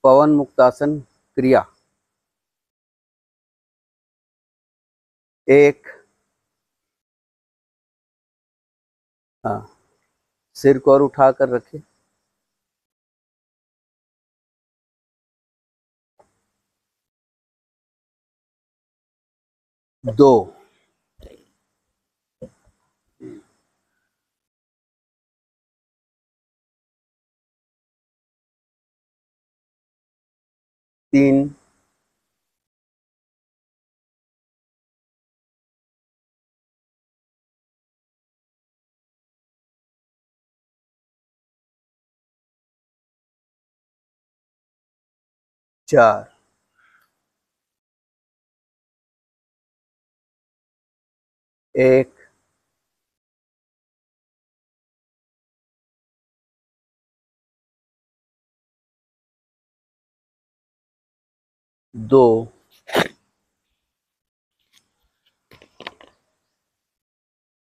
पवन मुक्तासन क्रिया। एक, हाँ, सिर को और उठाकर रखिए। दो, तीन, चार, एक, दो,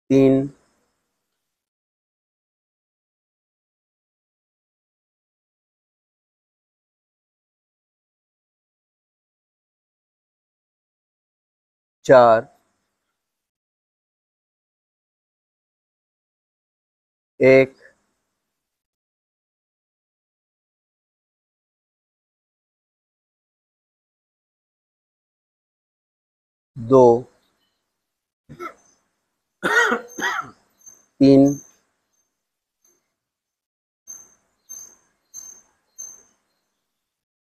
तीन, चार, एक, दो, तीन,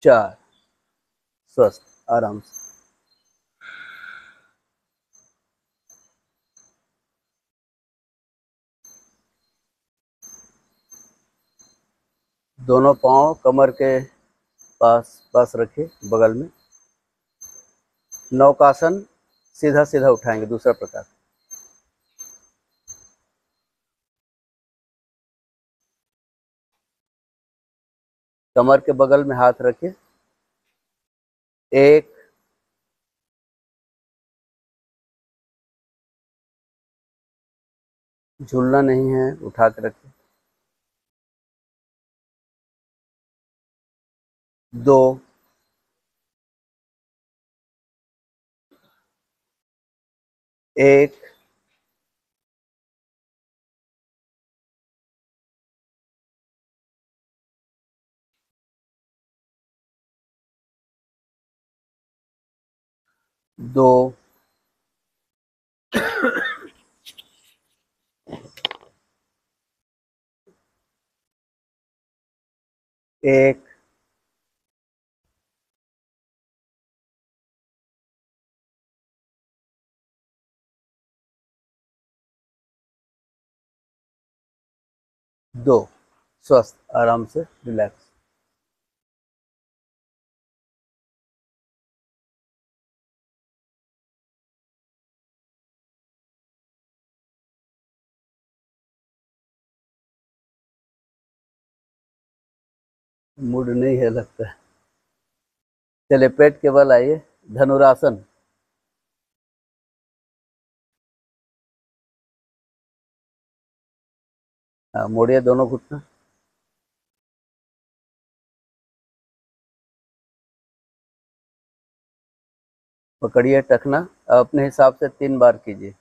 चार। स्वस्थ, आराम से। दोनों पांव कमर के पास पास रखिए, बगल में। नौकासन सीधा सीधा उठाएंगे, दूसरा प्रकार। कमर के बगल में हाथ रखिए। एक, झूलना नहीं है, उठा के रखिए। दो, एक, दो, एक, दो। स्वस्थ, आराम से, रिलैक्स। मूड नहीं है लगता है। चलिए, पेट के बल आइए, धनुरासन। हाँ, मोड़िए दोनों घुटना। पकड़िए टखना, अपने हिसाब से 3 बार कीजिए।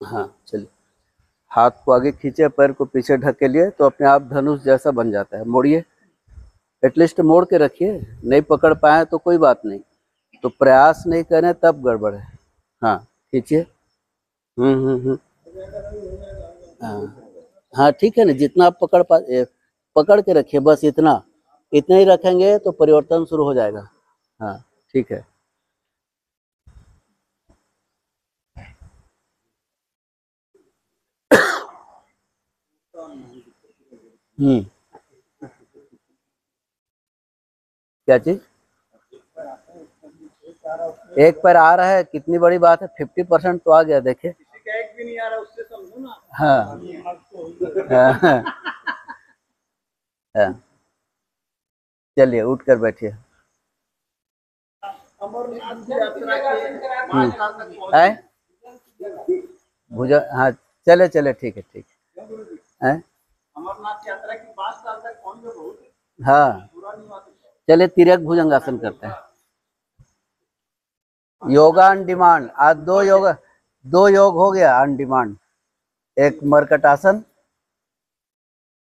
हाँ, चलिए। हाथ को आगे खींचे, पैर को पीछे ढकेलिए, तो अपने आप धनुष जैसा बन जाता है। मोड़िए, एटलीस्ट मोड़ के रखिए। नहीं पकड़ पाए तो कोई बात नहीं, तो प्रयास नहीं करें तब गड़बड़ है। हाँ, खींचिए। हाँ हाँ, ठीक है ना, जितना आप पकड़ के रखिए, बस इतना इतना ही रखेंगे तो परिवर्तन शुरू हो जाएगा। हाँ, ठीक है। क्या चीज? एक पैर आ रहा है, कितनी बड़ी बात है, 50% तो आ गया। देखे, एक भी नहीं आ रहा, उससे समझो ना। हाँ हाँ, हाँ। चलिए, उठ कर बैठिए। है भुजंग, हाँ चले चले, ठीक है ठीक है। हैं? अमरनाथ यात्रा की 5 साल तक फोन पे बहुत हाँ पूरा नहीं हुआ था। चले तिर्यक भुजंगासन करते हैं। योगा ऑन डिमांड, आज दो योग हो गया ऑन डिमांड। एक मरकट आसन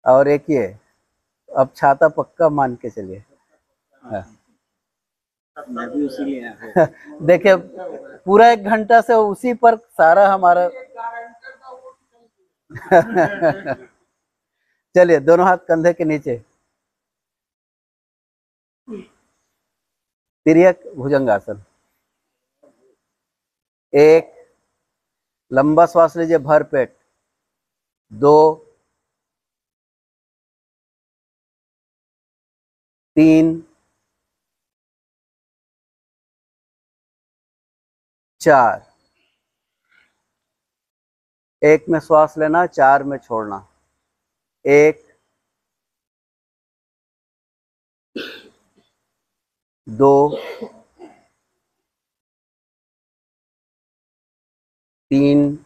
और एक ये, अब छाता पक्का मान के चलिए। हाँ। मैं भी उसी लिए आया। देखिए पूरा 1 घंटा से उसी पर सारा हमारा चलिए दोनों हाथ कंधे के नीचे, तिर्यक भुजंगासन। एक, लंबा श्वास लीजिए भर पेट। 2, 3, 4। एक में श्वास लेना, 4 में छोड़ना। 1, 2, 3,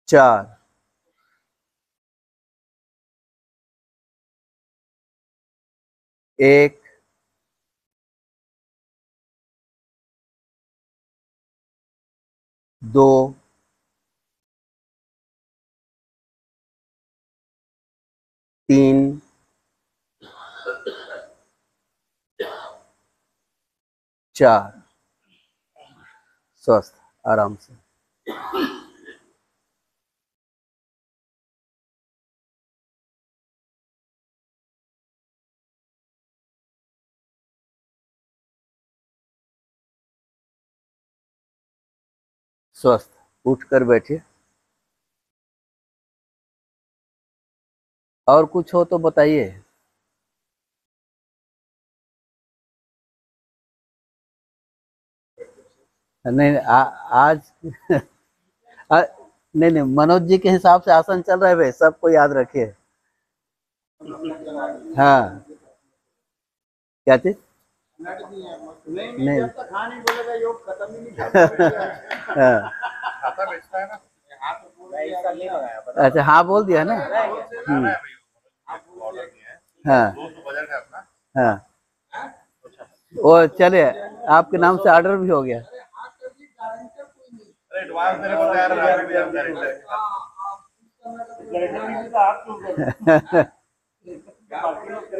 4। 1, 2, 3, 4। स्वस्थ आराम से। स्वस्थ, उठकर बैठिए। और कुछ हो तो बताइए। नहीं आज नहीं नहीं, मनोज जी के हिसाब से आसन चल रहा है भाई, सबको याद रखिए। हाँ क्या चीज? नहीं जब तक हाँ नहीं बोलेगा योग खत्म ही नहीं। हाँ खाता बेचता है ना। मैं इस साल नहीं लगाया, पता अच्छा, हाँ बोल दिया ना। हाँ हाँ, वो चले, आपके नाम से ऑर्डर भी हो गया। एडवांस मेरे को तैयार रहा भी हम गारंटर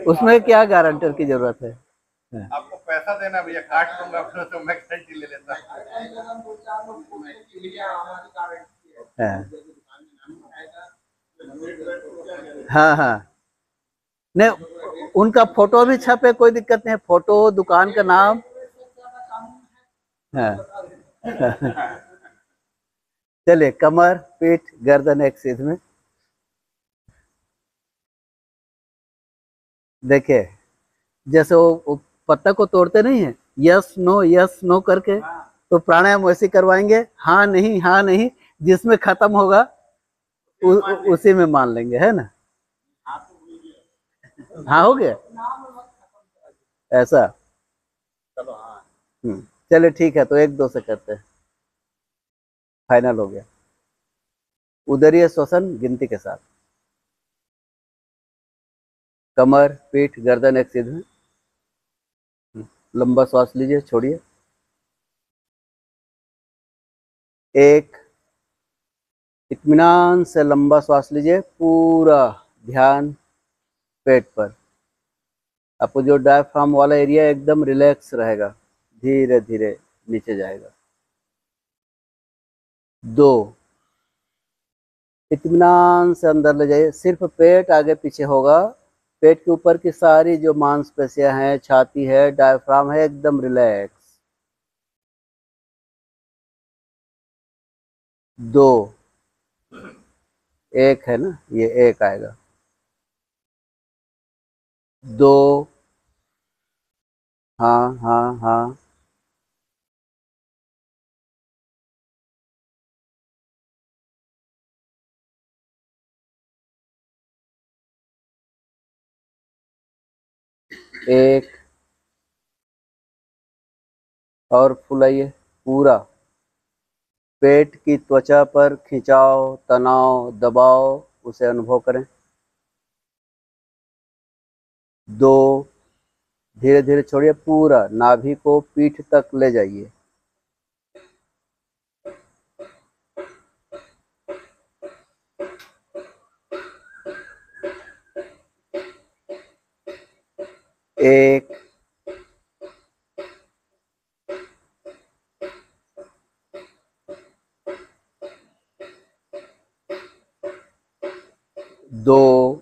उसमें क्या गारंटर की जरूरत है? आपको पैसा देना भैया, काट दूंगा फिर तो मैं गारंटी ले लेता। हाँ हाँ, नहीं उनका फोटो भी छपे, कोई दिक्कत नहीं है, फोटो दुकान का नाम। हाँ चलिए, कमर पीठ गर्दन एक सीध में। देखिए जैसे वो पत्ता को तोड़ते नहीं है, यस नो करके, तो प्राणायाम वैसे करवाएंगे, हाँ नहीं हाँ नहीं, जिसमें खत्म होगा उसी में मान लेंगे, है ना। हाँ हो गया ऐसा। चलिए ठीक है, तो 1 2 से करते हैं, फाइनल हो गया। उदरीय श्वसन गिनती के साथ, कमर पीठ गर्दन एक सीध में। लंबा श्वास लीजिए, छोड़िए। 1, इत्मीनान से लंबा श्वास लीजिए, पूरा ध्यान पेट पर। आपको जो डायफ्राम वाला एरिया एकदम रिलैक्स रहेगा, धीरे धीरे नीचे जाएगा। 2, इत्मीनान से अंदर ले जाइए, सिर्फ पेट आगे पीछे होगा, पेट के ऊपर की सारी जो मांसपेशियां हैं, छाती है, डायफ्राम है, एकदम रिलैक्स। 2, 1 है ना, ये 1 आएगा। 2, हाँ हाँ हाँ। 1, और फुलाइए पूरा। पेट की त्वचा पर खिंचाव, तनाव, दबाव उसे अनुभव करें। 2, धीरे धीरे छोड़िए, पूरा नाभि को पीठ तक ले जाइए। 1, 2,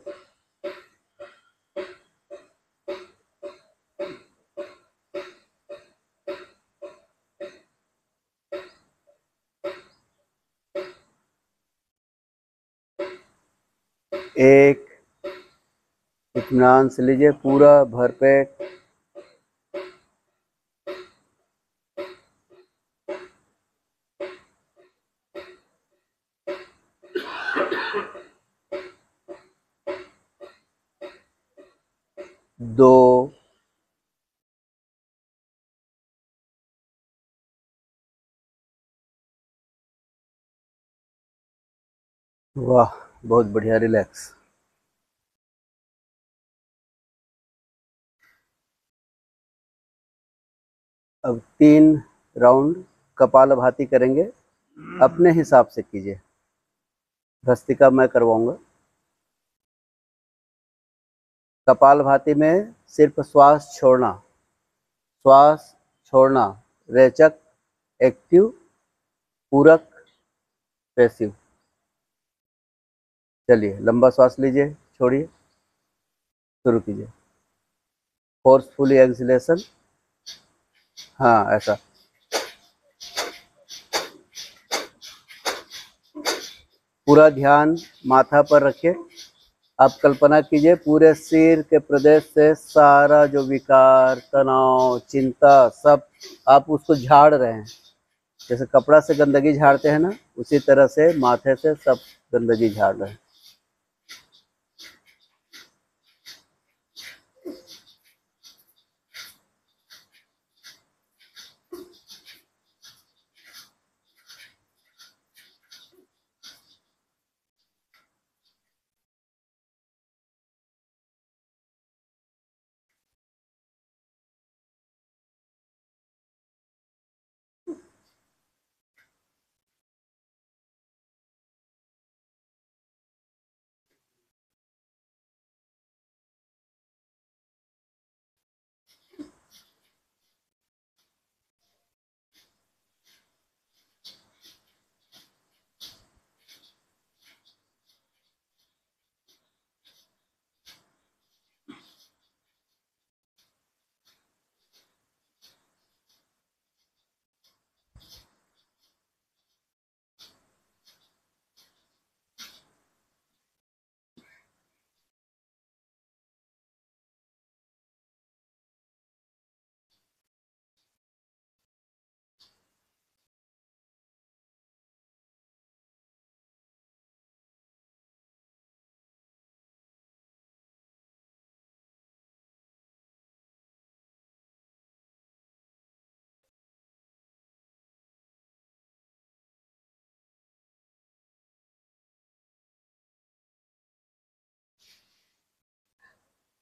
1, इत्मीनान से लीजिए पूरा भरपेट। 2, वाह, बहुत बढ़िया, रिलैक्स। अब 3 राउंड कपालभाति करेंगे, अपने हिसाब से कीजिए, भस्त्रिका मैं करवाऊंगा। कपालभाति में सिर्फ श्वास छोड़ना, श्वास छोड़ना, रेचक, एक्टिव, पूरक, पैसिव। चलिए, लंबा श्वास लीजिए, छोड़िए, शुरू कीजिए। फोर्सफुली एक्सलेशन, हाँ ऐसा। पूरा ध्यान माथा पर रखिए। आप कल्पना कीजिए पूरे सिर के प्रदेश से सारा जो विकार, तनाव, चिंता, सब आप उसको झाड़ रहे हैं। जैसे कपड़ा से गंदगी झाड़ते हैं ना, उसी तरह से माथे से सब गंदगी झाड़ रहे हैं।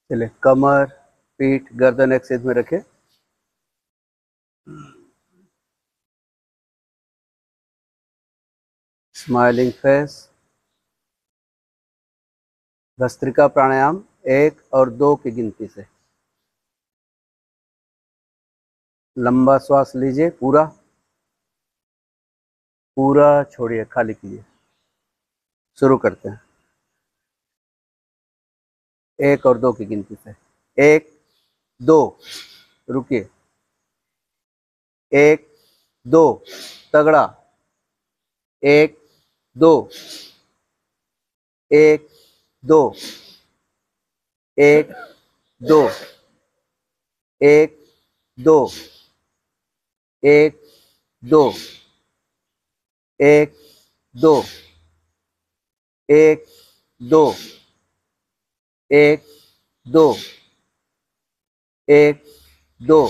चलिए, कमर, पीठ, गर्दन एक सीध में रखें। Smiling face. भस्त्रिका प्राणायाम 1 और 2 की गिनती से। लंबा श्वास लीजिए, पूरा पूरा छोड़िए, खाली कीजिए। शुरू करते हैं 1 और 2 की गिनती से। 1, 2, रुकिए। 1, 2, तगड़ा। 1, 2, 1, 2, 1, 2, 1, 2, 1, 2, 1, 2, 1, 2, 1, 2, 1, 2,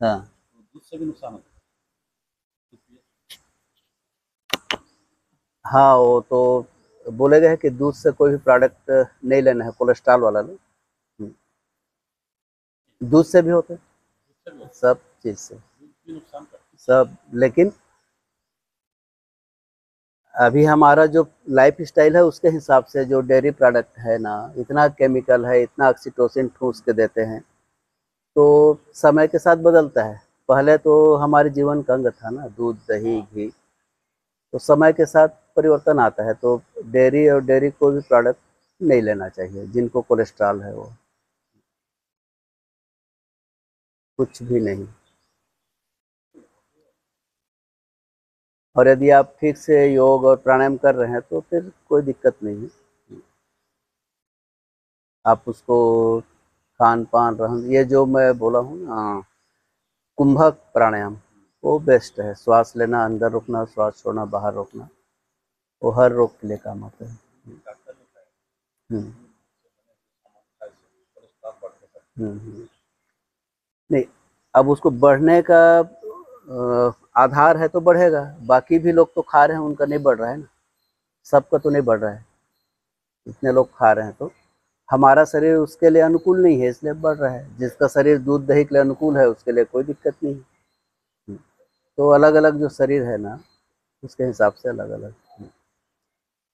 हाँ दूध से भी नुकसान होता हाँ, वो तो बोले गए हैं कि दूध से कोई भी प्रोडक्ट नहीं लेना है, कोलेस्ट्रॉल वाला लो। दूध से भी होते हैं, है, दूध सब चीज़ से, भी नुकसान करता सब। लेकिन अभी हमारा जो लाइफ स्टाइल है उसके हिसाब से जो डेयरी प्रोडक्ट है ना, इतना केमिकल है, इतना ऑक्सीटोसिन ठूस के देते हैं, तो समय के साथ बदलता है। पहले तो हमारे जीवन का अंग था ना दूध, दही, घी, तो समय के साथ परिवर्तन आता है। तो डेयरी और डेयरी कोई भी प्रोडक्ट नहीं लेना चाहिए जिनको कोलेस्ट्रॉल है, वो कुछ भी नहीं। और यदि आप ठीक से योग और प्राणायाम कर रहे हैं तो फिर कोई दिक्कत नहीं है। आप उसको खान पान रहन, ये जो मैं बोला हूँ ना, कुंभक प्राणायाम, वो बेस्ट है। श्वास लेना, अंदर रोकना, श्वास छोड़ना, बाहर रोकना, वो हर रोग के लिए काम आता है। हम्म, नहीं, अब उसको बढ़ने का आधार है तो बढ़ेगा। बाकी भी लोग तो खा रहे हैं, उनका नहीं बढ़ रहा है ना, सबका तो नहीं बढ़ रहा है। इतने लोग खा रहे हैं तो हमारा शरीर उसके लिए अनुकूल नहीं है, इसलिए बढ़ रहा है। जिसका शरीर दूध दही के लिए अनुकूल है उसके लिए कोई दिक्कत नहीं है। तो अलग अलग जो शरीर है ना, उसके हिसाब से अलग अलग,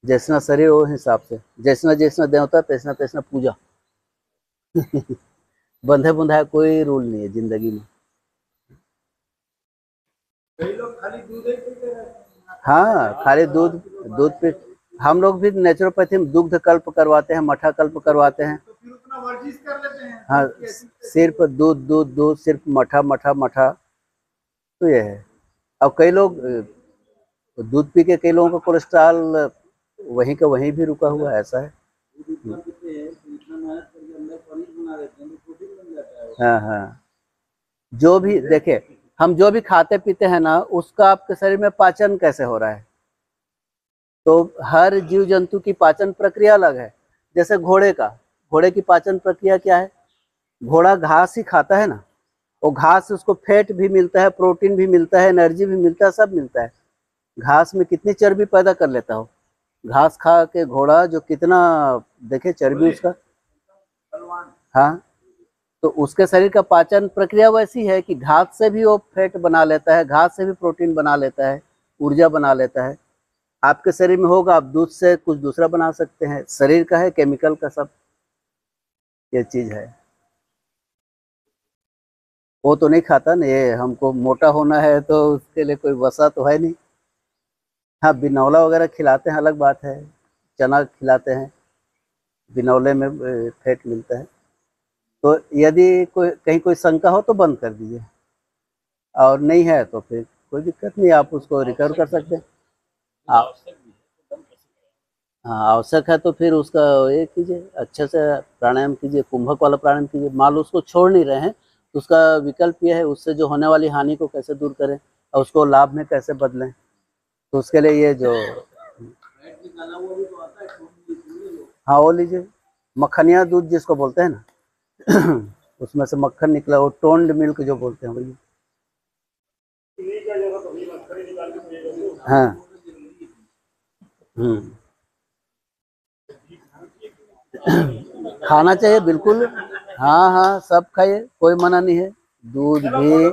जैसना शरीर वो हिसाब से, जैसना जैसना देवता तैसना तैसना पूजा। बंधे बुंधाए कोई रूल नहीं है जिंदगी में। कई लोग खाली दूध ही पीते रहते हैं। हाँ, खाली दूध, दूध पी। हम लोग भी नेचुरोपैथी में दुग्ध कल्प करवाते हैं, मठा कल्प करवाते हैं। तो फिर उतना वर्जिश कर लेते हैं। हाँ, सिर्फ दूध दूध दूध, सिर्फ मठा मठा मठा, तो ये है। अब कई लोग दूध पी के कई लोगों का कोलेस्ट्रॉल वहीं का वहीं भी रुका हुआ है, ऐसा है। हाँ हाँ, जो भी देखे, हम जो भी खाते पीते हैं ना, उसका आपके शरीर में पाचन कैसे हो रहा है। तो हर जीव जंतु की पाचन प्रक्रिया अलग है। जैसे घोड़े की पाचन प्रक्रिया क्या है? घोड़ा घास ही खाता है ना, वो घास से उसको फैट भी मिलता है, प्रोटीन भी मिलता है, एनर्जी भी मिलता है, सब मिलता है। घास में कितनी चर्बी पैदा कर लेता हो, घास खा के घोड़ा जो कितना, देखे चर्बी उसका। हाँ, तो उसके शरीर का पाचन प्रक्रिया वैसी है कि घास से भी वो फैट बना लेता है, घास से भी प्रोटीन बना लेता है, ऊर्जा बना लेता है। आपके शरीर में होगा, आप दूध से कुछ दूसरा बना सकते हैं। शरीर का है, केमिकल का सब ये चीज है। वो तो नहीं खाता ना, ये हमको मोटा होना है तो उसके लिए कोई वसा तो है नहीं। हाँ, बिनौला वगैरह खिलाते हैं, अलग बात है। चना खिलाते हैं, बिनौले में फैट मिलता है। तो यदि कोई कहीं कोई शंका हो तो बंद कर दीजिए, और नहीं है तो फिर कोई दिक्कत नहीं, आप उसको रिकवर कर सकते हैं। है। आप, आवश्यक भी है तो बंद कैसे करें? हाँ, आवश्यक है तो फिर उसका ये कीजिए, अच्छे से प्राणायाम कीजिए, कुंभक वाला प्राणायाम कीजिए। मान लो उसको छोड़ नहीं रहे हैं तो उसका विकल्प ये है, उससे जो होने वाली हानि को कैसे दूर करें और उसको लाभ में कैसे बदलें। तो उसके लिए ये जो, हाँ, वो लीजिए, मक्खनिया दूध जिसको बोलते हैं ना, उसमें से मक्खन निकला, वो टोन्ड मिल्क जो बोलते हैं भैया। हाँ, खाना चाहिए बिल्कुल। हाँ हाँ, सब खाइए, कोई मना नहीं है। दूध घी,